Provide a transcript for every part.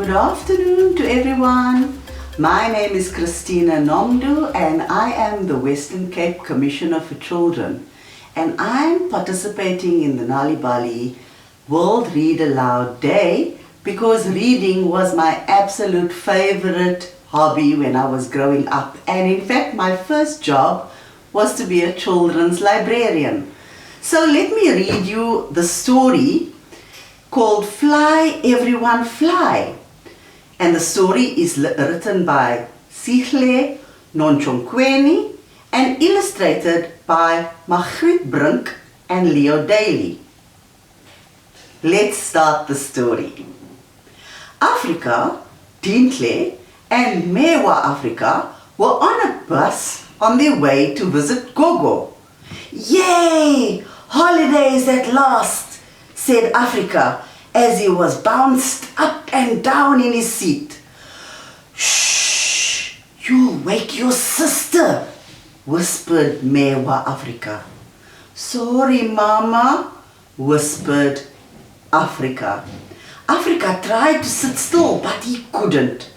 Good afternoon to everyone. My name is Christina Nomdu and I am the Western Cape Commissioner for Children, and I'm participating in the Nali Bali World Read Aloud Day because reading was my absolute favorite hobby when I was growing up, and in fact my first job was to be a children's librarian. So let me read you the story called Fly Everyone Fly, and the story is written by Sihle Nonchonkweni and illustrated by Margriet Brink and Leo Daly. Let's start the story. Africa, Dintle and Mewa Africa were on a bus on their way to visit Gogo. "Yay! Holidays at last," said Africa as he was bounced up and down in his seat. "Shh! You'll wake your sister," whispered Mewa Africa. "Sorry, Mama," whispered Africa. Africa tried to sit still, but he couldn't.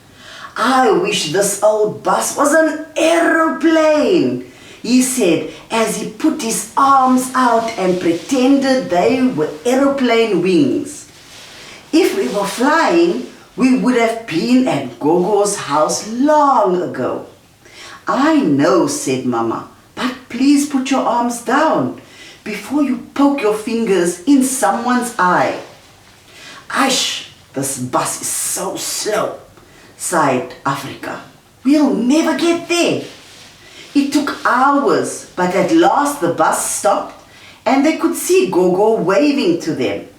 "I wish this old bus was an aeroplane," he said as he put his arms out and pretended they were aeroplane wings. "If we were flying, we would have been at Gogo's house long ago." "I know," said Mama, "but please put your arms down before you poke your fingers in someone's eye." "Aish, this bus is so slow," sighed Africa. "We'll never get there." It took hours, but at last the bus stopped and they could see Gogo waving to them.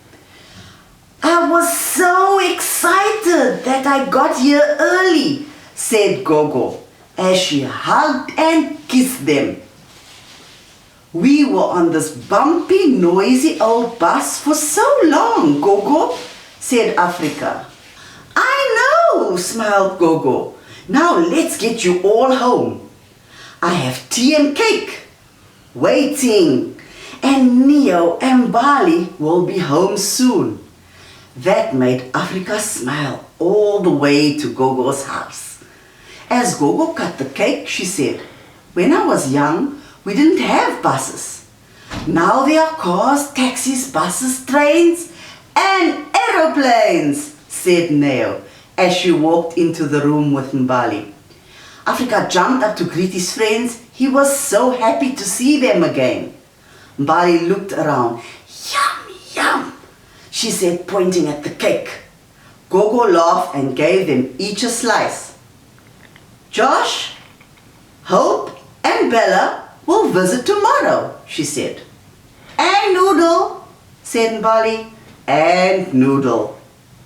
"I was so excited that I got here early," said Gogo as she hugged and kissed them. "We were on this bumpy, noisy old bus for so long, Gogo," said Africa. "I know," smiled Gogo. "Now let's get you all home. I have tea and cake waiting, and Neo and Bali will be home soon." That made Africa smile all the way to Gogo's house. As Gogo cut the cake, she said, "When I was young, we didn't have buses. Now there are cars, taxis, buses, trains, and aeroplanes," said Neo as she walked into the room with Mbali. Africa jumped up to greet his friends. He was so happy to see them again. Mbali looked around. "Yum, yum," she said, pointing at the cake. Gogo laughed and gave them each a slice. "Josh, Hope and Bella will visit tomorrow," she said. "And Noodle," said Mbali. "And Noodle,"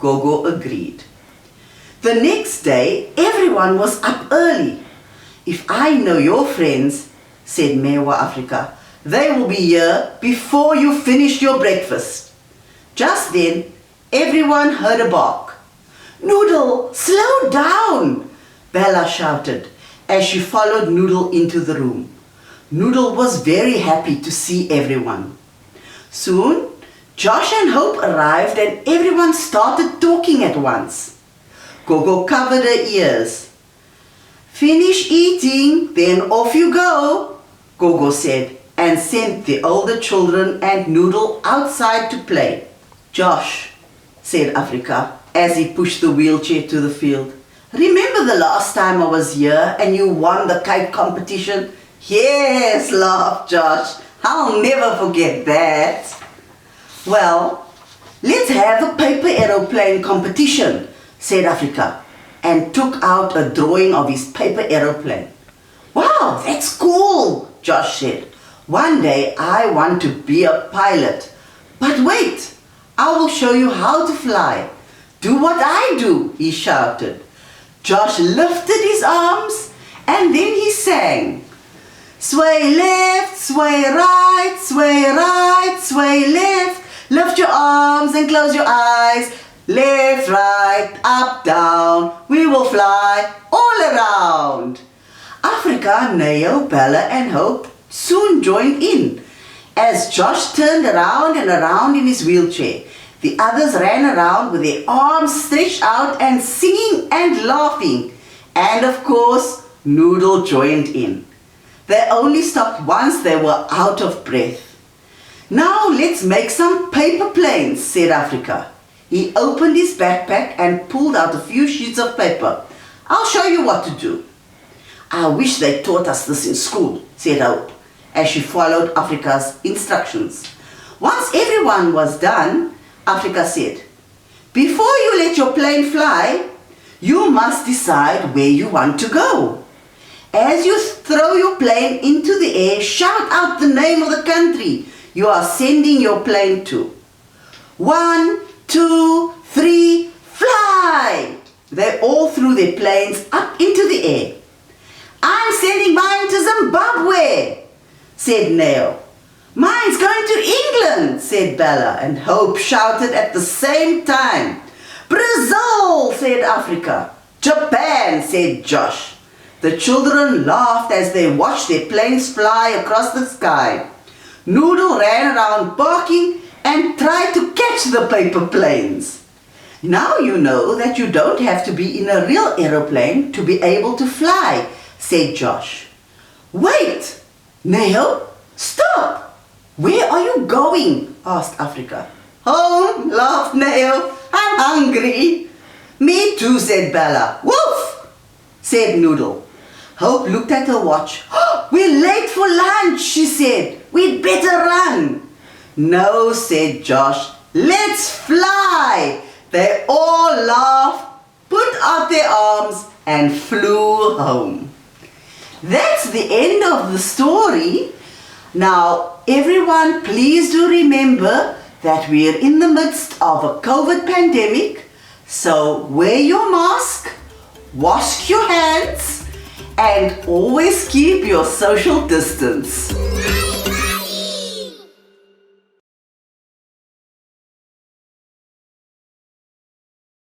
Gogo agreed. The next day, everyone was up early. "If I know your friends," said Mewa Africa, "they will be here before you finish your breakfast." Just then, everyone heard a bark. "Noodle, slow down!" Bella shouted as she followed Noodle into the room. Noodle was very happy to see everyone. Soon, Josh and Hope arrived and everyone started talking at once. Gogo covered her ears. "Finish eating, then off you go," Gogo said, and sent the older children and Noodle outside to play. "Josh," said Africa as he pushed the wheelchair to the field, "remember the last time I was here and you won the kite competition?" "Yes," laughed Josh. "I'll never forget that." "Well, let's have a paper aeroplane competition," said Africa, and took out a drawing of his paper aeroplane. "Wow, that's cool," Josh said. "One day I want to be a pilot. But wait, I will show you how to fly. Do what I do," he shouted. Josh lifted his arms and then he sang. "Sway left, sway right, sway right, sway left. Lift your arms and close your eyes. Left, right, up, down, we will fly all around." Africa, Neo, Bella and Hope soon joined in as Josh turned around and around in his wheelchair. The others ran around with their arms stretched out and singing and laughing. And of course, Noodle joined in. They only stopped once they were out of breath. Now let's make some paper planes, said Africa. He opened his backpack and pulled out a few sheets of paper. I'll show you what to do. I wish they taught us this in school, said Hope, as she followed Africa's instructions. Once everyone was done, Africa said, before you let your plane fly, you must decide where you want to go. As you throw your plane into the air, shout out the name of the country you are sending your plane to. 1, 2, 3, fly! They all threw their planes up into the air. I'm sending mine to Zimbabwe, said Neo. Mine's going to England, said Bella, and Hope shouted at the same time. Brazil, said Africa. Japan, said Josh. The children laughed as they watched their planes fly across the sky. Noodle ran around barking and tried to catch the paper planes. Now you know that you don't have to be in a real aeroplane to be able to fly, said Josh. Wait! Neo, stop! Where are you going? Asked Africa. Home, laughed Neo. I'm hungry. Me too, said Bella. Woof! Said Noodle. Hope looked at her watch. Oh, we're late for lunch, she said. We'd better run. No, said Josh. Let's fly. They all laughed, put out their arms, and flew home. That's the end of the story. Now, everyone, please do remember that we are in the midst of a COVID pandemic. So wear your mask, wash your hands, and always keep your social distance.